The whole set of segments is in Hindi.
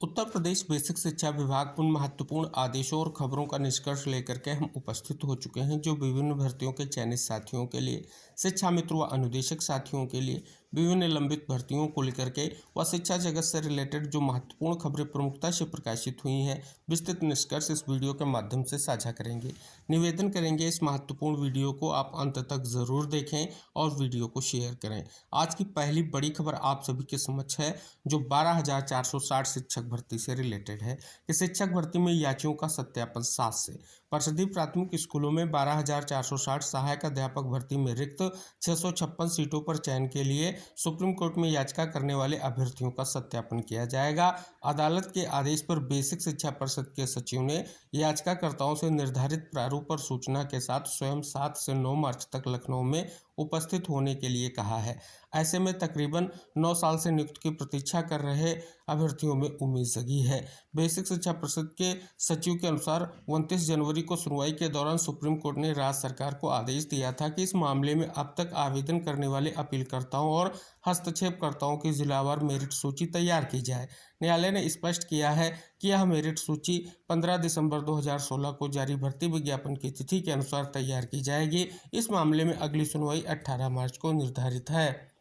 उत्तर प्रदेश बेसिक शिक्षा विभाग उन महत्वपूर्ण आदेशों और खबरों का निष्कर्ष लेकर के हम उपस्थित हो चुके हैं जो विभिन्न भर्तियों के चयनित साथियों के लिए, शिक्षा मित्र व अनुदेशक साथियों के लिए, विभिन्न लंबित भर्तियों को लेकर के व शिक्षा जगत से रिलेटेड जो महत्वपूर्ण खबरें प्रमुखता से प्रकाशित हुई हैं, विस्तृत निष्कर्ष इस वीडियो के माध्यम से साझा करेंगे। निवेदन करेंगे इस महत्वपूर्ण वीडियो को आप अंत तक जरूर देखें और वीडियो को शेयर करें। आज की पहली बड़ी खबर आप सभी के समक्ष है जो 12,460 शिक्षक भर्ती से रिलेटेड है कि शिक्षक भर्ती में याचियों का सत्यापन 7 से। परिषदीय प्राथमिक स्कूलों में 12,460 सहायक अध्यापक भर्ती में रिक्त 656 सीटों पर चयन के लिए सुप्रीम कोर्ट में याचिका करने वाले अभ्यर्थियों का सत्यापन किया जाएगा। अदालत के आदेश पर बेसिक शिक्षा परिषद के सचिव ने याचिकाकर्ताओं से निर्धारित प्रारूप और सूचना के साथ स्वयं 7 से 9 मार्च तक लखनऊ में उपस्थित होने के लिए कहा है। ऐसे में तकरीबन 9 साल से नियुक्ति की प्रतीक्षा कर रहे अभ्यर्थियों में उम्मीद जगी है। बेसिक शिक्षा परिषद के सचिव के अनुसार 29 जनवरी को सुनवाई के दौरान सुप्रीम कोर्ट ने राज्य सरकार को आदेश दिया था कि इस मामले में अब तक आवेदन करने वाले अपीलकर्ताओं और हस्तक्षेपकर्ताओं की जिलावार मेरिट सूची तैयार की जाए। न्यायालय ने स्पष्ट किया है कि यह मेरिट सूची 15 दिसंबर 2016 को जारी भर्ती विज्ञापन की तिथि के अनुसार तैयार की जाएगी। इस मामले में अगली सुनवाई 18 मार्च को निर्धारित है।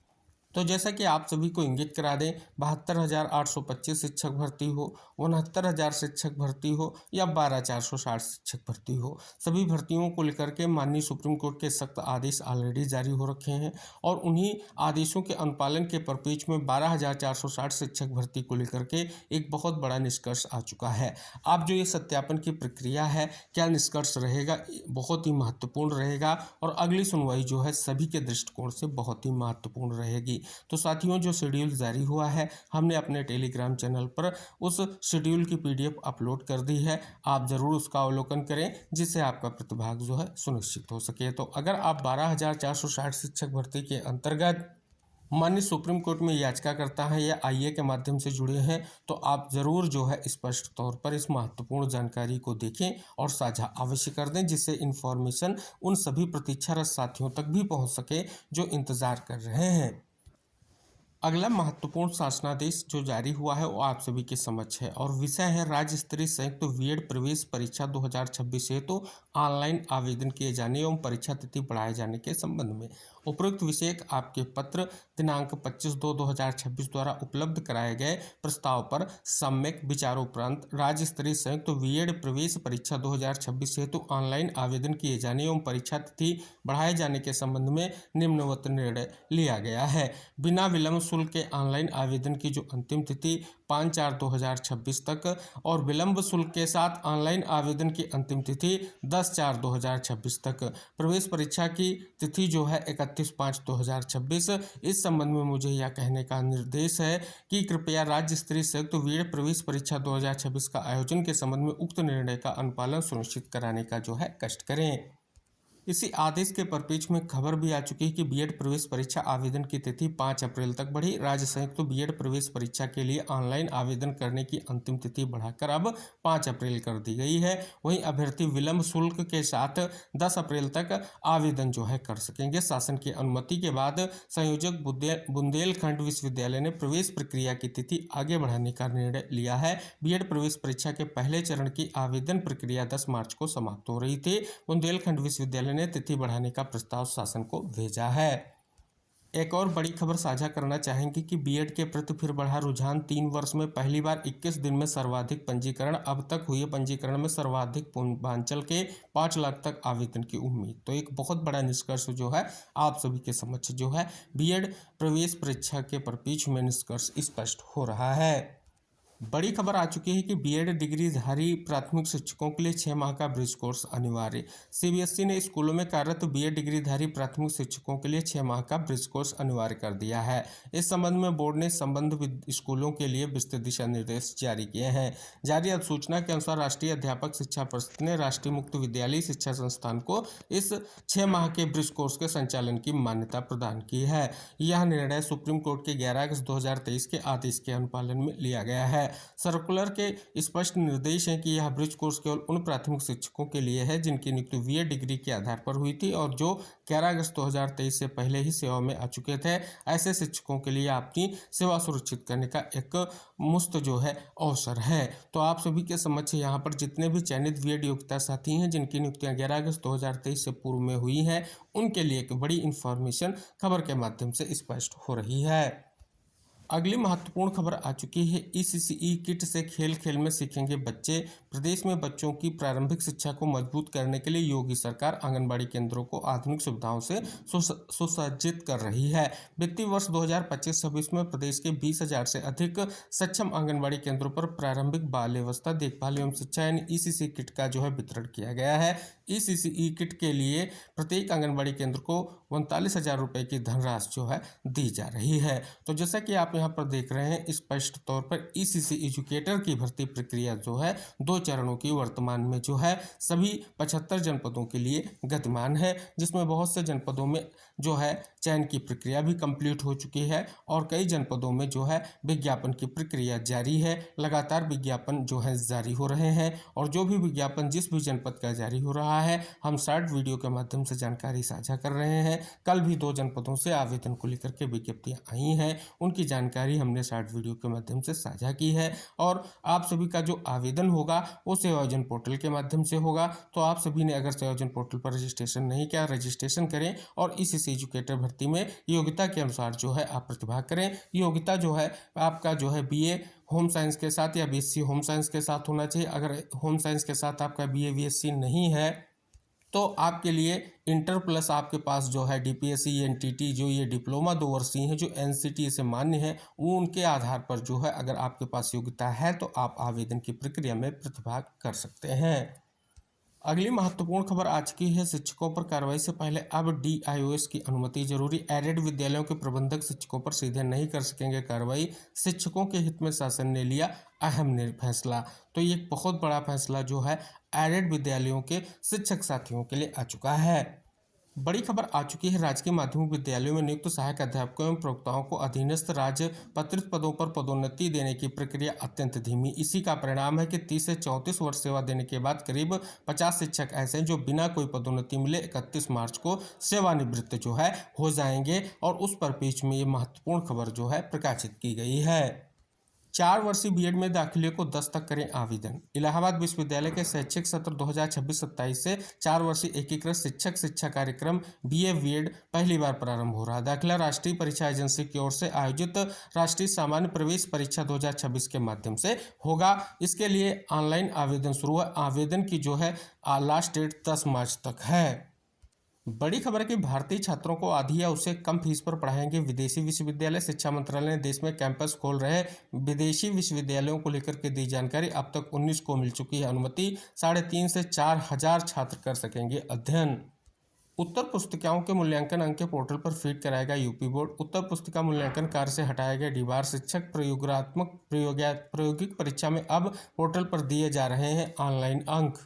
तो जैसा कि आप सभी को इंगित करा दें, 72,825 शिक्षक भर्ती हो, 69,000 शिक्षक भर्ती हो या 12,460 शिक्षक भर्ती हो, सभी भर्तियों को लेकर के माननीय सुप्रीम कोर्ट के सख्त आदेश ऑलरेडी जारी हो रखे हैं और उन्हीं आदेशों के अनुपालन के परिप्रेक्ष्य में 12,460 शिक्षक भर्ती को लेकर के एक बहुत बड़ा निष्कर्ष आ चुका है। अब जो ये सत्यापन की प्रक्रिया है, क्या निष्कर्ष रहेगा, बहुत ही महत्वपूर्ण रहेगा और अगली सुनवाई जो है सभी के दृष्टिकोण से बहुत ही महत्वपूर्ण रहेगी। तो साथियों, जो शेड्यूल जारी हुआ है, हमने अपने टेलीग्राम चैनल पर उस शेड्यूल की पीडीएफ अपलोड कर दी है। आप जरूर उसका अवलोकन करें जिससे आपका प्रतिभाग जो है सुनिश्चित हो सके। तो अगर आप 12,460 शिक्षक भर्ती के अंतर्गत माननीय सुप्रीम कोर्ट में याचिका करता है या आईए के माध्यम से जुड़े हैं तो आप जरूर जो है स्पष्ट तौर पर इस महत्वपूर्ण जानकारी को देखें और साझा अवश्य कर दें जिससे इन्फॉर्मेशन उन सभी प्रतीक्षारत साथियों तक भी पहुंच सके जो इंतजार कर रहे हैं। अगला महत्वपूर्ण शासनादेश जो जारी हुआ है वो आप सभी के समक्ष है और विषय है राज्य स्तरीय संयुक्त बीएड प्रवेश परीक्षा 2026 हेतु ऑनलाइन आवेदन किए जाने एवं परीक्षा तिथि बढ़ाए जाने के संबंध में। उपरोक्त विषय आपके पत्र दिनांक 25/2/2026 द्वारा उपलब्ध कराए गए प्रस्ताव पर सम्यक विचारोपरांत राज्य स्तरीय संयुक्त बीएड प्रवेश परीक्षा 2026 हेतु ऑनलाइन आवेदन किए जाने एवं परीक्षा तिथि बढ़ाए जाने के संबंध में निम्नवत निर्णय लिया गया है। बिना विलंब शुल्क के ऑनलाइन आवेदन की जो अंतिम तिथि 5/4/2026 तक और विलंब शुल्क के साथ ऑनलाइन आवेदन की अंतिम तिथि 10/4/2026 तक। प्रवेश परीक्षा की तिथि जो है 31/5/2026। इस संबंध में मुझे यह कहने का निर्देश है कि कृपया राज्य स्तरीय संयुक्त बीएड प्रवेश परीक्षा 2026 का आयोजन के संबंध में उक्त निर्णय का अनुपालन सुनिश्चित कराने का जो है कष्ट करें। इसी आदेश के परिप्रेक्ष्य में खबर भी आ चुकी है कि बीएड प्रवेश परीक्षा आवेदन की तिथि 5 अप्रैल तक बढ़ी। राज्य संयुक्त बीएड प्रवेश परीक्षा के लिए ऑनलाइन आवेदन करने की अंतिम तिथि बढ़ाकर अब 5 अप्रैल कर दी गई है। वहीं अभ्यर्थी विलंब शुल्क के साथ 10 अप्रैल तक आवेदन जो है कर सकेंगे। शासन की अनुमति के बाद संयोजक बुंदेलखंड विश्वविद्यालय ने प्रवेश प्रक्रिया की तिथि आगे बढ़ाने का निर्णय लिया है। बीएड प्रवेश परीक्षा के पहले चरण की आवेदन प्रक्रिया 10 मार्च को समाप्त हो रही थी। बुंदेलखंड विश्वविद्यालय ने तिथि बढ़ाने का प्रस्ताव शासन को भेजा है। एक और बड़ी खबर साझा करना चाहेंगे कि बीएड के प्रति फिर बढ़ा रुझान। 3 वर्ष में पहली बार 21 दिन में सर्वाधिक पंजीकरण। अब तक हुए पंजीकरण में सर्वाधिक पूर्वांचल के 5 लाख तक आवेदन की उम्मीद। तो एक बहुत बड़ा निष्कर्ष जो है आप सभी के समक्ष जो है बीएड प्रवेश परीक्षा के परिप्रेक्ष्य में निष्कर्ष स्पष्ट हो रहा है। बड़ी खबर आ चुकी है कि बीएड डिग्रीधारी प्राथमिक शिक्षकों के लिए 6 माह का ब्रिज कोर्स अनिवार्य। सीबीएसई ने स्कूलों में कार्यरत बीएड डिग्रीधारी प्राथमिक शिक्षकों के लिए 6 माह का ब्रिज कोर्स अनिवार्य कर दिया है। इस संबंध में बोर्ड ने संबंध स्कूलों के लिए विस्तृत दिशा निर्देश जारी किए हैं। जारी अधिसूचना के अनुसार राष्ट्रीय अध्यापक शिक्षा परिषद ने राष्ट्रीय मुक्त विद्यालय शिक्षा संस्थान को इस 6 माह के ब्रिज कोर्स के संचालन की मान्यता प्रदान की है। यह निर्णय सुप्रीम कोर्ट के 11 अगस्त 2023 के आदेश के अनुपालन में लिया गया है। सर्कुलर के स्पष्ट निर्देश हैं कि यह ब्रिज कोर्स केवल उन प्राथमिक शिक्षकों के लिए है जिनकी नियुक्ति बीएड डिग्री के आधार पर हुई थी और जो 11 अगस्त 2023 से पहले ही सेवा में आ चुके थे। ऐसे शिक्षकों के लिए आपकी सेवा सुरक्षित करने का एक मुफ्त जो है अवसर है। तो आप सभी के समक्ष यहाँ पर जितने भी चयनित बीएड योग्यता साथी हैं जिनकी नियुक्तियां 11 अगस्त 2023 से पूर्व में हुई हैं, उनके लिए एक बड़ी इंफॉर्मेशन खबर के माध्यम से स्पष्ट हो रही है। अगली महत्वपूर्ण खबर आ चुकी है। ईसीसीई किट से खेल खेल में सीखेंगे बच्चे। प्रदेश में बच्चों की प्रारंभिक शिक्षा को मजबूत करने के लिए योगी सरकार आंगनबाड़ी केंद्रों को आधुनिक सुविधाओं से सुसज्जित कर रही है। वित्तीय वर्ष 2025-26 में प्रदेश के 20,000 से अधिक सक्षम आंगनबाड़ी केंद्रों पर प्रारंभिक बाल अवस्था देखभाल एवं शिक्षा यानी ईसीसी किट का जो है वितरण किया गया है। ईसीसीई किट के लिए प्रत्येक आंगनबाड़ी केंद्र को 39,000 रुपये की धनराशि जो है दी जा रही है। तो जैसा कि आप यहाँ पर देख रहे हैं, स्पष्ट तौर पर ईसीसी एजुकेटर की भर्ती प्रक्रिया जो है 2 चरणों की वर्तमान में जो है सभी 75 जनपदों के लिए गतिमान है, जिसमें बहुत से जनपदों में जो है चयन की प्रक्रिया भी कंप्लीट हो चुकी है और कई जनपदों में जो है विज्ञापन की प्रक्रिया जारी है। लगातार विज्ञापन जो है जारी हो रहे हैं और जो भी विज्ञापन जिस भी जनपद का जारी हो रहा है, हम शॉर्ट वीडियो के माध्यम से जानकारी साझा कर रहे हैं। कल भी 2 जनपदों से आवेदन को लेकर के विज्ञप्तियां आई हैं, उनकी जानकारी हमने शॉर्ट वीडियो के माध्यम से साझा की है। और आप सभी का जो आवेदन होगा वो सेवायोजन पोर्टल के माध्यम से होगा। तो आप सभी ने अगर सेवायोजन पोर्टल पर रजिस्ट्रेशन नहीं किया, रजिस्ट्रेशन करें और ईसीसी एजुकेटर भर्ती में योग्यता के अनुसार जो है आप प्रतिभा करें। योग्यता जो है आपका जो है बीए होम साइंस के साथ या बीएससी होम साइंस के साथ होना चाहिए। अगर होम साइंस के साथ आपका बीए बीएससी नहीं है तो आपके लिए इंटर प्लस आपके पास जो है डीपीएससी एनटीटी जो ये डिप्लोमा 2 वर्षीय हैं जो एनसीटी से मान्य है, वो उनके आधार पर जो है अगर आपके पास योग्यता है तो आप आवेदन की प्रक्रिया में प्रतिभाग कर सकते हैं। अगली महत्वपूर्ण खबर आ चुकी है। शिक्षकों पर कार्रवाई से पहले अब डीआईओएस की अनुमति जरूरी। एडेड विद्यालयों के प्रबंधक शिक्षकों पर सीधे नहीं कर सकेंगे कार्रवाई। शिक्षकों के हित में शासन ने लिया अहम फैसला। तो ये एक बहुत बड़ा फैसला जो है एडेड विद्यालयों के शिक्षक साथियों के लिए आ चुका है। बड़ी खबर आ चुकी है। राजकीय माध्यमिक विद्यालयों में नियुक्त सहायक अध्यापकों एवं प्रवक्ताओं को अधीनस्थ राज्य पत्रित पदों पर पदोन्नति देने की प्रक्रिया अत्यंत धीमी। इसी का परिणाम है कि 30 से 34 वर्ष सेवा देने के बाद करीब 50 शिक्षक ऐसे हैं जो बिना कोई पदोन्नति मिले 31 मार्च को सेवानिवृत्त जो है हो जाएंगे और उस पर बीच में ये महत्वपूर्ण खबर जो है प्रकाशित की गई है। 4 वर्षीय बीएड में दाखिले को 10 तक करें आवेदन। इलाहाबाद विश्वविद्यालय के शैक्षिक सत्र 2026-27 से 4 वर्षीय एकीकृत शिक्षक शिक्षा कार्यक्रम बीए बीएड पहली बार प्रारंभ हो रहा है। दाखिला राष्ट्रीय परीक्षा एजेंसी की ओर से आयोजित राष्ट्रीय सामान्य प्रवेश परीक्षा 2026 के माध्यम से होगा। इसके लिए ऑनलाइन आवेदन शुरू है। आवेदन की जो है लास्ट डेट 10 मार्च तक है। बड़ी खबर है कि भारतीय छात्रों को आधी या उससे कम फीस पर पढ़ाएंगे विदेशी विश्वविद्यालय। शिक्षा मंत्रालय ने देश में कैंपस खोल रहे विदेशी विश्वविद्यालयों को लेकर के दी जानकारी। अब तक 19 को मिल चुकी है अनुमति। 3,500 से 4,000 छात्र कर सकेंगे अध्ययन। उत्तर पुस्तिकाओं के मूल्यांकन अंक के पोर्टल पर फीड कराएगा यूपी बोर्ड। उत्तर पुस्तिका मूल्यांकन कार्य से हटाया गया डीबार। शिक्षक प्रायोगिक परीक्षा में अब पोर्टल पर दिए जा रहे हैं ऑनलाइन अंक।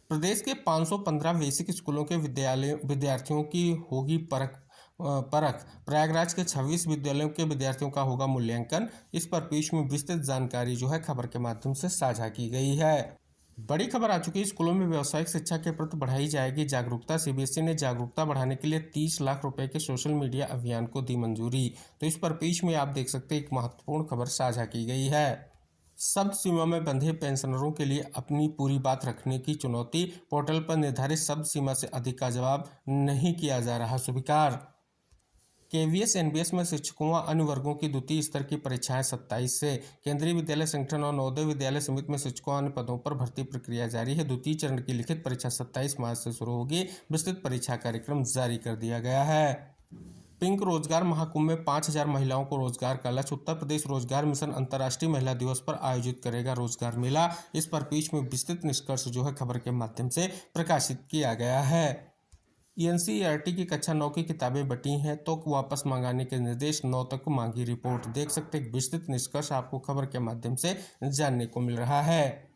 प्रदेश के 515 बेसिक स्कूलों के विद्यार्थियों की होगी परख। प्रयागराज के 26 विद्यालयों के विद्यार्थियों का होगा मूल्यांकन। इस पर पीछ में विस्तृत जानकारी जो है खबर के माध्यम से साझा की गई है। बड़ी खबर आ चुकी है। स्कूलों में व्यावसायिक शिक्षा के प्रति बढ़ाई जाएगी जागरूकता। सीबीएसई ने जागरूकता बढ़ाने के लिए 30 लाख रुपए के सोशल मीडिया अभियान को दी मंजूरी। तो इस पर पीछ में आप देख सकते हैं एक महत्वपूर्ण खबर साझा की गई है। शब्द सीमा में बंधे पेंशनरों के लिए अपनी पूरी बात रखने की चुनौती। पोर्टल पर निर्धारित शब्द सीमा से अधिक का जवाब नहीं किया जा रहा स्वीकार। केवीएस एनबीएस में शिक्षकों व अन्य वर्गों की द्वितीय स्तर की परीक्षाएं 27 से। केंद्रीय विद्यालय संगठन और नवोदय विद्यालय समिति में शिक्षकों अन्य पदों पर भर्ती प्रक्रिया जारी है। द्वितीय चरण की लिखित परीक्षा 27 मार्च से शुरू होगी। विस्तृत परीक्षा कार्यक्रम जारी कर दिया गया है। पिंक रोजगार महाकुंभ में 5,000 महिलाओं को रोजगार का लक्ष्य। उत्तर प्रदेश रोजगार मिशन अंतर्राष्ट्रीय महिला दिवस पर आयोजित करेगा रोजगार मेला। इस पर पीछ में विस्तृत निष्कर्ष जो है खबर के माध्यम से प्रकाशित किया गया है। एनसीईआरटी की कक्षा 9 की किताबें बटी हैं तो वापस मंगाने के निर्देश। 9 तक मांगी रिपोर्ट। देख सकते हैं विस्तृत निष्कर्ष आपको खबर के माध्यम से जानने को मिल रहा है।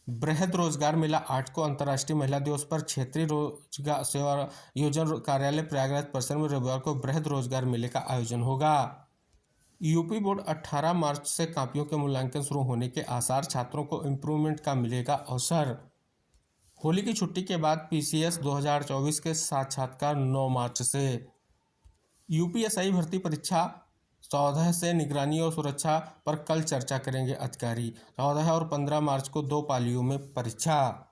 बृहद रोजगार मेला 8 को अंतर्राष्ट्रीय महिला दिवस पर क्षेत्रीय रोजगार सेवा योजन कार्यालय प्रयागराज परिसर में रविवार को बृहद रोजगार मेले का आयोजन होगा। यूपी बोर्ड 18 मार्च से कॉपियों के मूल्यांकन शुरू होने के आसार, छात्रों को इम्प्रूवमेंट का मिलेगा अवसर। होली की छुट्टी के बाद पीसीएस 2024 के साक्षात्कार 9 मार्च से। यूपीएसआई भर्ती परीक्षा 14 से निगरानी और सुरक्षा पर कल चर्चा करेंगे अधिकारी। 14 और 15 मार्च को 2 पालियों में परीक्षा।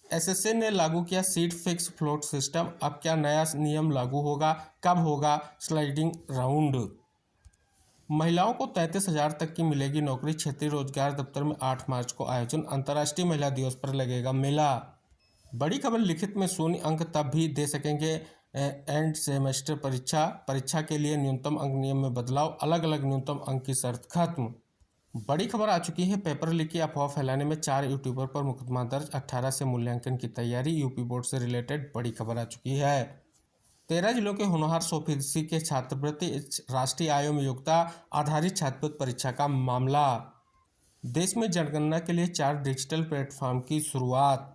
एसएससी ने लागू किया सीट फिक्स फ्लोट सिस्टम। अब क्या नया नियम लागू होगा, कब होगा स्लाइडिंग राउंड। महिलाओं को 33,000 तक की मिलेगी नौकरी। क्षेत्रीय रोजगार दफ्तर में 8 मार्च को आयोजन। अंतर्राष्ट्रीय महिला दिवस पर लगेगा मेला। बड़ी खबर लिखित में शून्य अंक तब भी दे सकेंगे एंड सेमेस्टर परीक्षा के लिए न्यूनतम अंक नियम में बदलाव। अलग अलग न्यूनतम अंक की शर्त खत्म। बड़ी खबर आ चुकी है। पेपर लीक की अफवाह फैलाने में 4 यूट्यूबर पर मुकदमा दर्ज। 18 से मूल्यांकन की तैयारी। यूपी बोर्ड से रिलेटेड बड़ी खबर आ चुकी है। 13 जिलों के होनहार 100% के छात्रवृत्ति। राष्ट्रीय आयोग में योग्यता आधारित छात्रवृत्ति परीक्षा का मामला। देश में जनगणना के लिए 4 डिजिटल प्लेटफॉर्म की शुरुआत।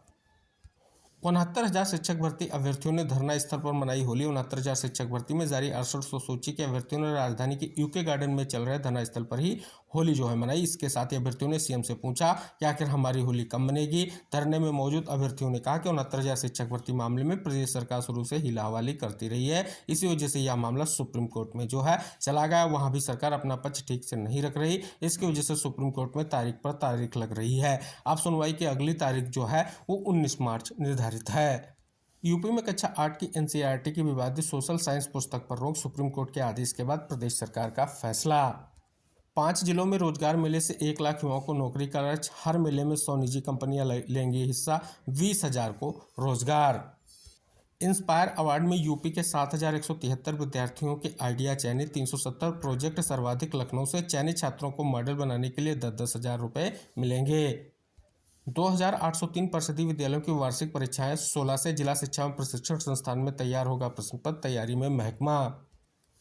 69,000 शिक्षक भर्ती अभ्यर्थियों ने धरना स्थल पर मनाई होली। 69,000 शिक्षक भर्ती में जारी 6800 सूची के अभ्यर्थियों ने राजधानी के यूके गार्डन में चल रहे धरना स्थल पर ही होली मनाई। इसके साथ ही अभ्यर्थियों ने सीएम से पूछा कि आखिर हमारी होली कब मनेगी। धरने में मौजूद अभ्यर्थियों ने कहा कि 69,000 शिक्षक भर्ती मामले में प्रदेश सरकार शुरू से हिला हवाली करती रही है। इसी वजह से यह मामला सुप्रीम कोर्ट में चला गया। वहां भी सरकार अपना पक्ष ठीक से नहीं रख रही। इसकी वजह से सुप्रीम कोर्ट में तारीख पर तारीख लग रही है। अब सुनवाई की अगली तारीख वो 19 मार्च निर्धारित है। यूपी में कक्षा 8 की एनसीईआरटी की विवादित सोशल साइंस पुस्तक पर रोक। सुप्रीम कोर्ट के आदेश के बाद प्रदेश सरकार का फैसला। 5 जिलों में रोजगार मेले से 1 लाख युवाओं को नौकरी का लक्ष्य। हर मेले में 100 निजी कंपनियां लेंगी हिस्सा। 20,000 को रोजगार। इंस्पायर अवार्ड में यूपी के 7,173 विद्यार्थियों के आइडिया चयनित। 370 प्रोजेक्ट। सर्वाधिक लखनऊ से। चयनित छात्रों को मॉडल बनाने के लिए 10,000 रुपये मिलेंगे। 2,803 परिषदीय विद्यालयों की वार्षिक परीक्षाएं 16 से। जिला शिक्षा एवं प्रशिक्षण संस्थान में तैयार होगा प्रश्न पत्र। तैयारी में महकमा।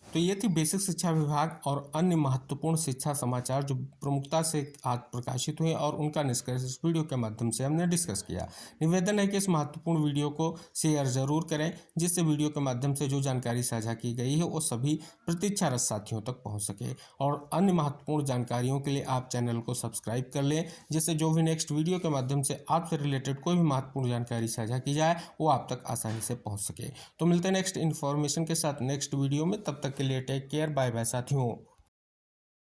तो ये थी बेसिक शिक्षा विभाग और अन्य महत्वपूर्ण शिक्षा समाचार जो प्रमुखता से आज प्रकाशित हुए और उनका निष्कर्ष इस वीडियो के माध्यम से हमने डिस्कस किया। निवेदन है कि इस महत्वपूर्ण वीडियो को शेयर जरूर करें, जिससे वीडियो के माध्यम से जो जानकारी साझा की गई है वो सभी प्रतीक्षारत साथियों तक पहुंच सके। और अन्य महत्वपूर्ण जानकारियों के लिए आप चैनल को सब्सक्राइब कर लें, जिससे जो भी नेक्स्ट वीडियो के माध्यम से आपसे रिलेटेड कोई भी महत्वपूर्ण जानकारी साझा की जाए वो आप तक आसानी से पहुँच सके। तो मिलते हैं नेक्स्ट इन्फॉर्मेशन के साथ नेक्स्ट वीडियो में। तब तक के लिए टेक केयर। बाय बाय साथियों।